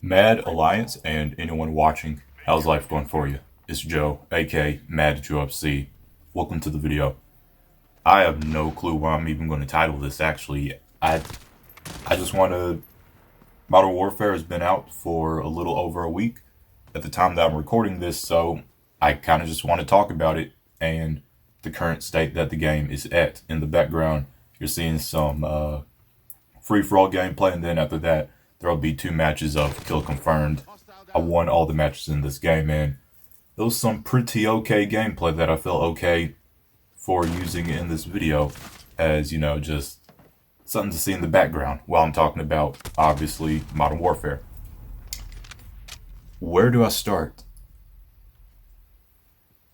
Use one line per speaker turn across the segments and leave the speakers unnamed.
Mad Alliance and anyone watching, how's life going for you? It's Joe, aka Mad Joe FC. Welcome to the video. I have no clue what I'm even going to title this. Actually, I just want to. Modern Warfare has been out for a little over a week at the time that I'm recording this, so I kind of just want to talk about it and the current state that the game is at. In the background, you're seeing some free-for-all gameplay, and then after that, there'll be 2 matches of Kill Confirmed. I won all the matches in this game, and it was some pretty okay gameplay that I felt okay for using in this video as, just something to see in the background while I'm talking about, obviously, Modern Warfare. Where do I start?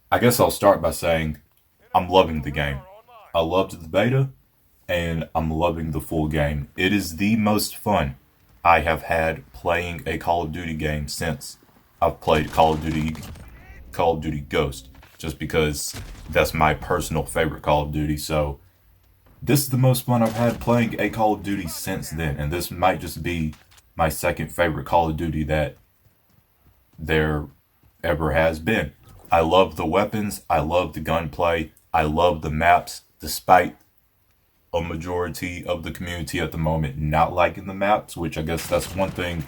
I guess I'll start by saying I'm loving the game. I loved the beta, and I'm loving the full game. It is the most fun I have had playing a Call of Duty game since I've played Call of Duty Ghost, just because that's my personal favorite Call of Duty. So this is the most fun I've had playing a Call of Duty since then, and this might just be my second favorite Call of Duty that there ever has been. I love the weapons, I love the gunplay, I love the maps, despite a majority of the community at the moment not liking the maps, which I guess that's one thing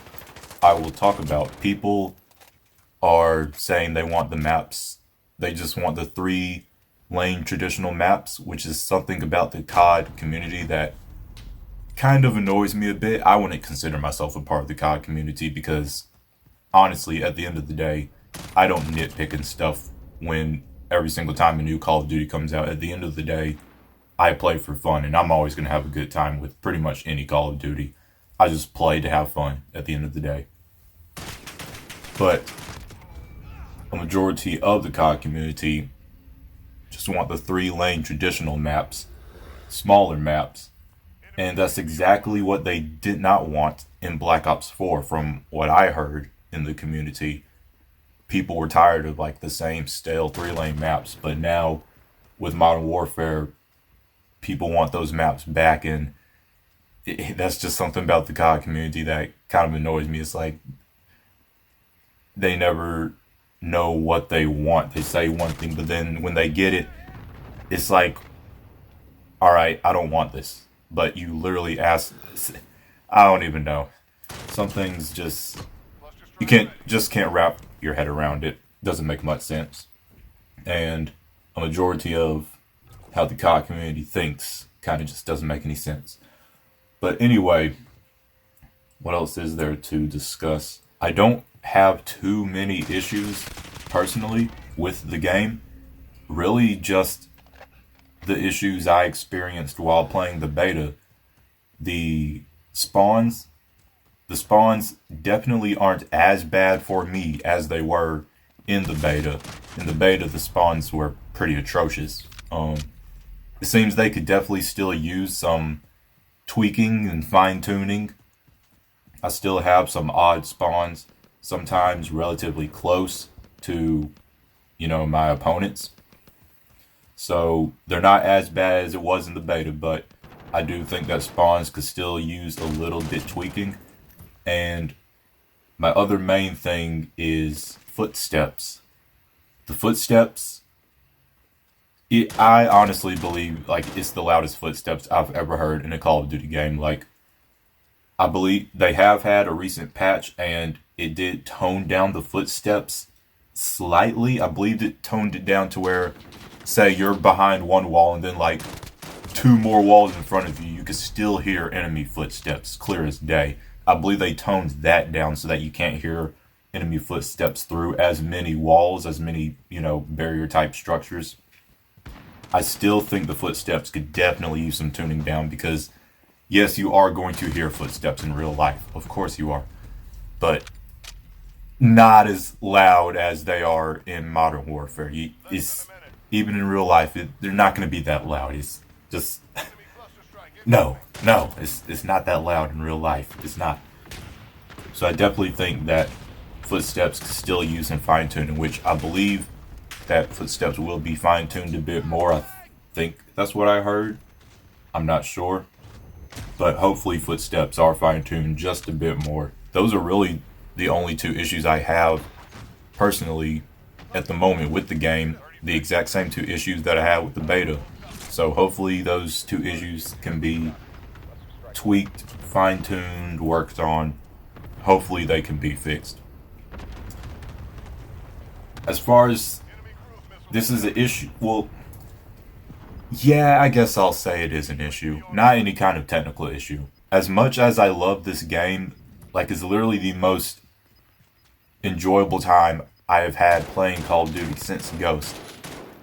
I will talk about. People are saying they want the maps, they just want the 3-lane traditional maps, which is something about the COD community that kind of annoys me a bit. I wouldn't consider myself a part of the COD community because, honestly, at the end of the day, I don't nitpick and stuff when every single time a new Call of Duty comes out. At the end of the day, I play for fun, and I'm always going to have a good time with pretty much any Call of Duty. I just play to have fun at the end of the day. But a majority of the COD community just want the 3-lane traditional maps, smaller maps, and that's exactly what they did not want in Black Ops 4 from what I heard in the community. People were tired of like the same stale 3-lane maps, but now with Modern Warfare, people want those maps back, and that's just something about the COD community that kind of annoys me. It's like they never know what they want. They say one thing, but then when they get it, it's like, all right, I don't want this. But you literally ask, I don't even know. Some things just, you can't wrap your head around it. Doesn't make much sense. And a majority of how the COD community thinks kind of just doesn't make any sense. But anyway, what else is there to discuss? I don't have too many issues personally with the game. Really just the issues I experienced while playing the beta. The spawns definitely aren't as bad for me as they were in the beta. In the beta, the spawns were pretty atrocious. It seems they could definitely still use some tweaking and fine-tuning. I still have some odd spawns, sometimes relatively close to, my opponents. So they're not as bad as it was in the beta, but I do think that spawns could still use a little bit tweaking. And my other main thing is footsteps. The footsteps, I honestly believe like it's the loudest footsteps I've ever heard in a Call of Duty game. Like, I believe they have had a recent patch and it did tone down the footsteps slightly. I believe it toned it down to where, say you're behind one wall and then like 2 more walls in front of you, you can still hear enemy footsteps clear as day. I believe they toned that down so that you can't hear enemy footsteps through as many walls, as many, barrier type structures. I still think the footsteps could definitely use some tuning down because, yes, you are going to hear footsteps in real life. Of course you are. But not as loud as they are in Modern Warfare. Even in real life, they're not going to be that loud. It's just... No, it's not that loud in real life. It's not. So I definitely think that footsteps could still use in fine-tuning, which I believe that footsteps will be fine-tuned a bit more. I think that's what I heard. I'm not sure. But hopefully footsteps are fine-tuned just a bit more. Those are really the only two issues I have personally at the moment with the game, the exact same two issues that I had with the beta. So hopefully those two issues can be tweaked, fine-tuned, worked on. Hopefully they can be fixed. As far as this is an issue, well, yeah, I guess I'll say it is an issue. Not any kind of technical issue. As much as I love this game, like, it's literally the most enjoyable time I have had playing Call of Duty since Ghost.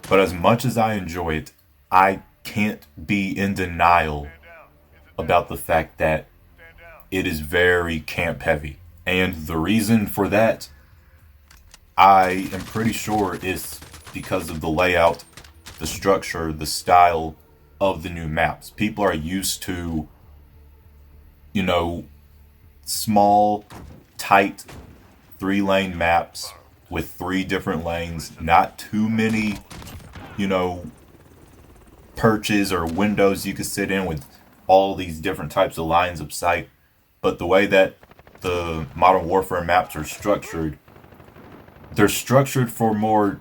But as much as I enjoy it, I can't be in denial about the fact that it is very camp heavy. And the reason for that, I am pretty sure, is because of the layout, the structure, the style of the new maps. People are used to, you know, small, tight, 3-lane maps with 3 different lanes, not too many, you know, perches or windows you could sit in with all these different types of lines of sight. But the way that the Modern Warfare maps are structured, they're structured for more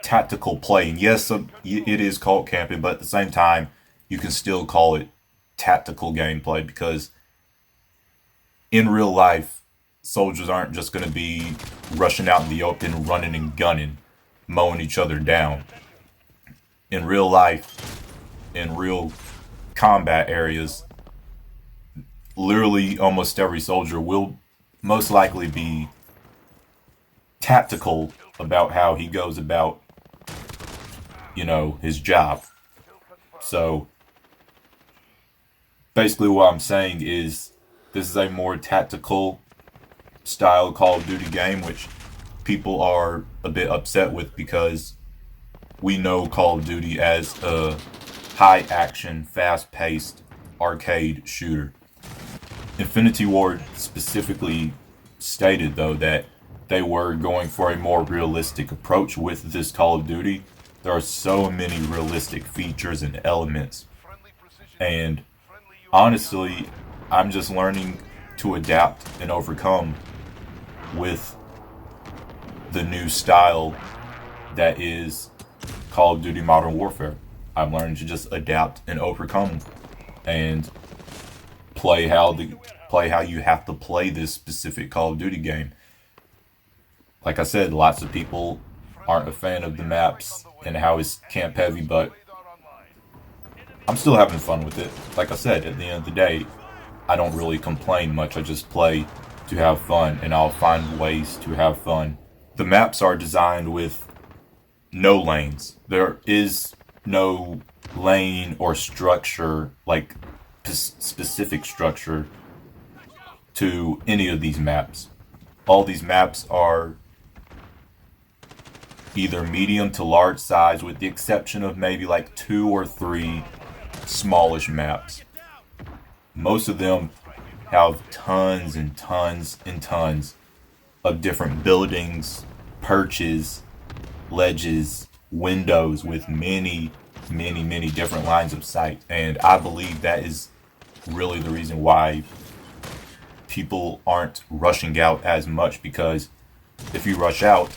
tactical play. And yes, it is called camping, but at the same time, you can still call it tactical gameplay, because in real life, soldiers aren't just going to be rushing out in the open, running and gunning, mowing each other down. In real life, in real combat areas, literally almost every soldier will most likely be tactical about how he goes about, you know, his job. So basically what I'm saying is this is a more tactical style Call of Duty game, which people are a bit upset with, because we know Call of Duty as a high action, fast paced arcade shooter. Infinity Ward specifically stated, though, that they were going for a more realistic approach with this Call of Duty. There are so many realistic features and elements, and honestly, I'm just learning to adapt and overcome with the new style that is Call of Duty Modern Warfare. I'm learning to just adapt and overcome and play how you have to play this specific Call of Duty game. Like I said, lots of people aren't a fan of the maps and how it's camp heavy, but I'm still having fun with it. Like I said, at the end of the day, I don't really complain much. I just play to have fun, and I'll find ways to have fun. The maps are designed with no lanes. There is no lane or structure, like specific structure, to any of these maps. All these maps are either medium to large size, with the exception of maybe like 2 or 3 smallish maps. Most of them have tons and tons and tons of different buildings, perches, ledges, windows with many, many, many different lines of sight. And I believe that is really the reason why people aren't rushing out as much, because if you rush out,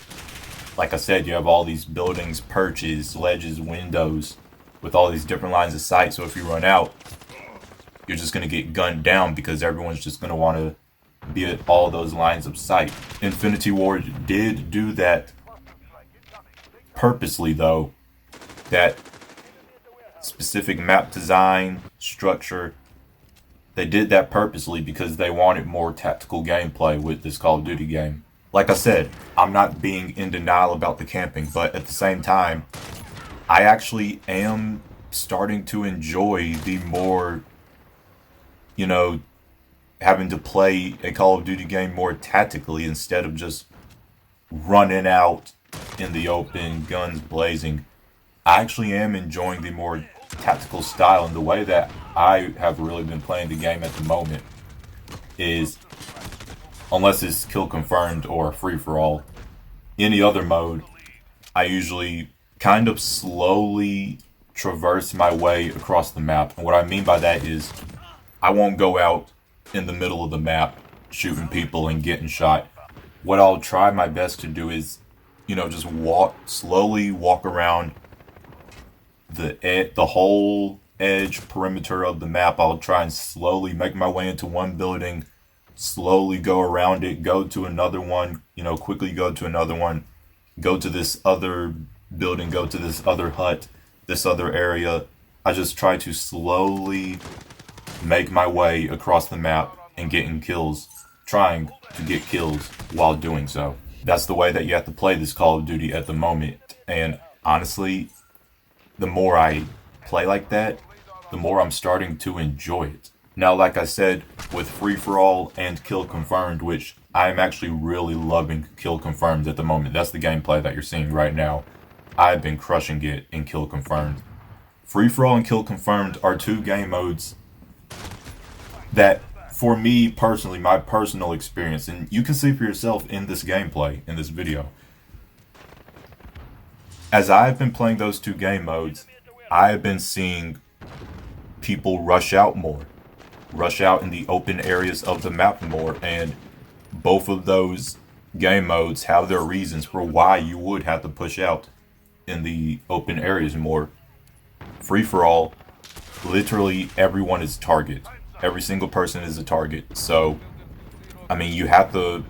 like I said, you have all these buildings, perches, ledges, windows with all these different lines of sight. So if you run out, you're just going to get gunned down, because everyone's just going to want to be at all those lines of sight. Infinity Ward did do that purposely, though. That specific map design, structure, they did that purposely because they wanted more tactical gameplay with this Call of Duty game. Like I said, I'm not being in denial about the camping, but at the same time, I actually am starting to enjoy the more, you know, having to play a Call of Duty game more tactically instead of just running out in the open, guns blazing. I actually am enjoying the more tactical style, and the way that I have really been playing the game at the moment is, unless it's kill confirmed or free for all, any other mode, I usually kind of slowly traverse my way across the map. And what I mean by that is, I won't go out in the middle of the map shooting people and getting shot. what I'll try my best to do is, just slowly walk around the whole edge perimeter of the map. I'll try and slowly make my way into one building, slowly go around it, go to another one, quickly go to another one, go to this other building, go to this other hut, this other area. I just try to slowly make my way across the map and getting kills, trying to get kills while doing so. That's the way that you have to play this Call of Duty at the moment. And honestly, the more I play like that, the more I'm starting to enjoy it. Now, like I said, with free-for-all and kill confirmed, which I am actually really loving kill confirmed at the moment. That's the gameplay that you're seeing right now. I've been crushing it in kill confirmed. Free-for-all and kill confirmed are two game modes that, for me personally, my personal experience, and you can see for yourself in this gameplay, in this video, as I've been playing those two game modes, I have been seeing people rush out more, rush out in the open areas of the map more, and both of those game modes have their reasons for why you would have to push out in the open areas more. Free-for-all, literally everyone is a target. Every single person is a target. So, I mean, you have to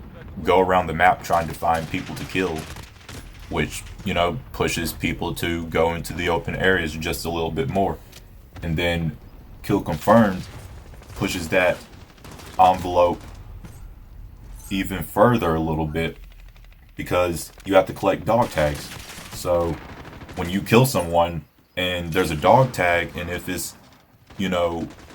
go around the map trying to find people to kill, which, pushes people to go into the open areas just a little bit more. And then kill confirmed pushes that envelope even further a little bit, because you have to collect dog tags. So when you kill someone and there's a dog tag, and if it's,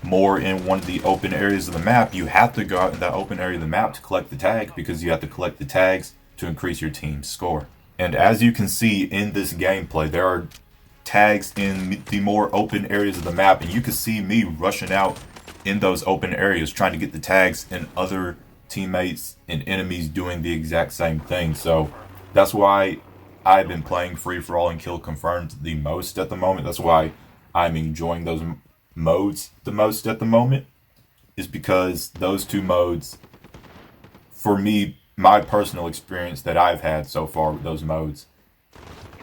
more in one of the open areas of the map, you have to go out in that open area of the map to collect the tag, because you have to collect the tags to increase your team's score. And as you can see in this gameplay, there are tags in the more open areas of the map, and you can see me rushing out in those open areas trying to get the tags, and other teammates and enemies doing the exact same thing. So that's why I've been playing free-for-all and kill confirmed the most at the moment. That's why I'm enjoying those modes the most at the moment, is because those two modes, for me, my personal experience that I've had so far with those modes,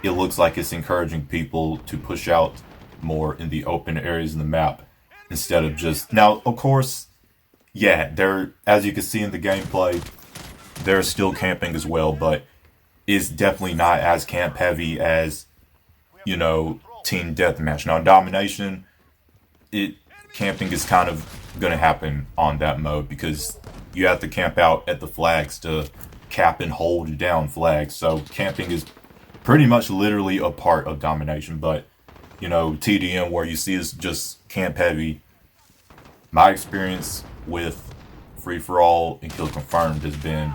it looks like it's encouraging people to push out more in the open areas of the map instead of just... Now, of course, yeah, there, as you can see in the gameplay, there's still camping as well, but it's definitely not as camp heavy as, team deathmatch. Now, domination, camping is kind of going to happen on that mode, because you have to camp out at the flags to cap and hold down flags. So camping is pretty much literally a part of domination. But, TDM, where you see is just camp heavy, my experience with free-for-all and kill confirmed has been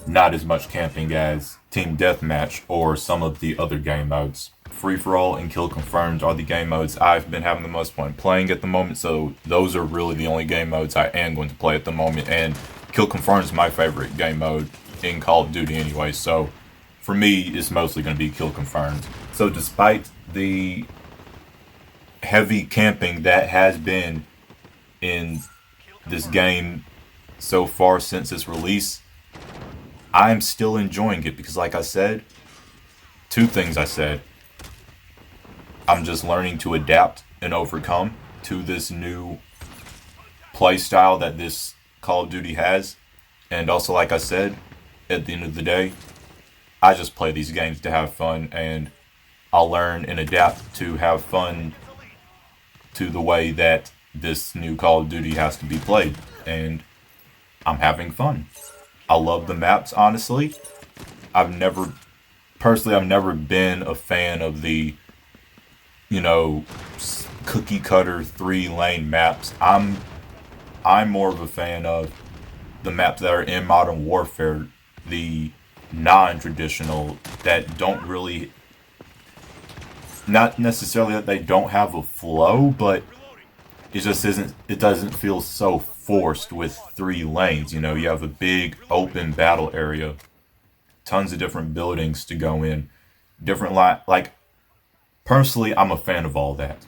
not as much camping as team deathmatch or some of the other game modes. Free-for-all and kill confirmed are the game modes I've been having the most fun playing at the moment, so those are really the only game modes I am going to play at the moment, and kill confirmed is my favorite game mode in Call of Duty anyway, so for me it's mostly going to be kill confirmed. So despite the heavy camping that has been in this game so far since its release, I'm still enjoying it, because like I said, two things I said. I'm just learning to adapt and overcome to this new play style that this Call of Duty has. And also, like I said, at the end of the day, I just play these games to have fun, and I'll learn and adapt to have fun to the way that this new Call of Duty has to be played. And I'm having fun. I love the maps, honestly. I've never been a fan of the, cookie cutter 3-lane maps. I'm more of a fan of the maps that are in Modern Warfare, the non-traditional, that don't really, not necessarily that they don't have a flow, but it just doesn't feel so forced with 3 lanes. You have a big open battle area, tons of different buildings to go in, different like, personally, I'm a fan of all that.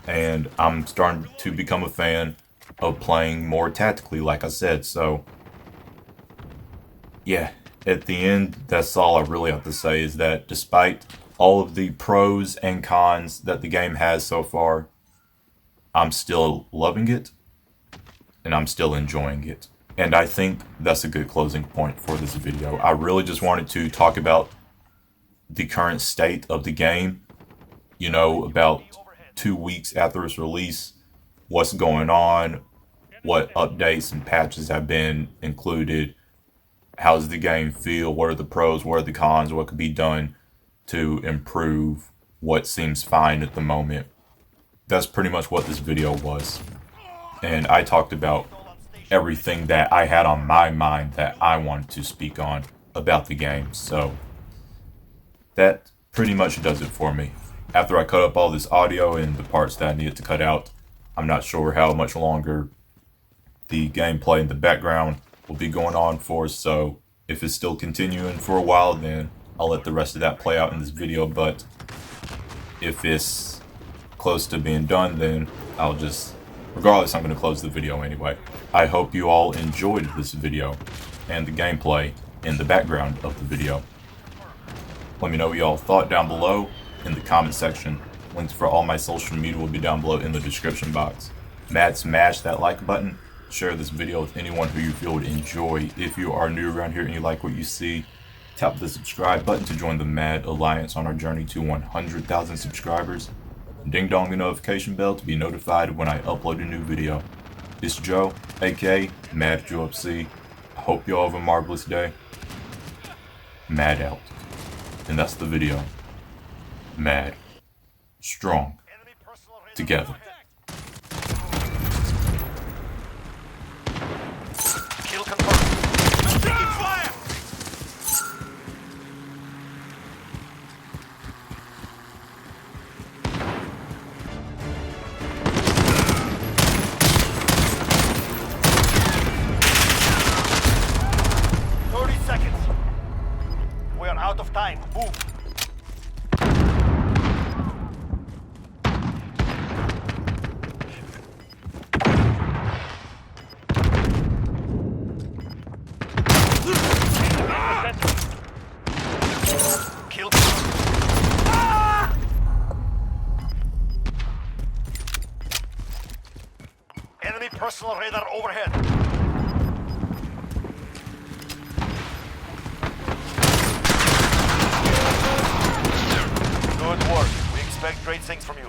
And I'm starting to become a fan of playing more tactically, like I said. So yeah, at the end, that's all I really have to say is that despite all of the pros and cons that the game has so far, I'm still loving it and I'm still enjoying it. And I think that's a good closing point for this video. I really just wanted to talk about the current state of the game, you know, about 2 weeks after its release, what's going on, what updates and patches have been included, how does the game feel, what are the pros, what are the cons, what could be done to improve what seems fine at the moment. That's pretty much what this video was. And I talked about everything that I had on my mind that I wanted to speak on about the game. So that pretty much does it for me. After I cut up all this audio and the parts that I needed to cut out, I'm not sure how much longer the gameplay in the background will be going on for, so if it's still continuing for a while, then I'll let the rest of that play out in this video, but if it's close to being done, then I'll just, regardless, I'm going to close the video anyway. I hope you all enjoyed this video and the gameplay in the background of the video. Let me know what y'all thought down below in the comment section. Links for all my social media will be down below in the description box. Smash that like button. Share this video with anyone who you feel would enjoy. If you are new around here and you like what you see, tap the subscribe button to join the Mad Alliance on our journey to 100,000 subscribers. Ding dong the notification bell to be notified when I upload a new video. It's Joe, aka Mad Joe FC. I hope you all have a marvelous day. Mad out. And that's the video. Mad. Strong. Together.
Kill confirmed. Taking fire! Out of time. Move. Kill. Ah! Enemy personal radar overhead. Good work. We expect great things from you.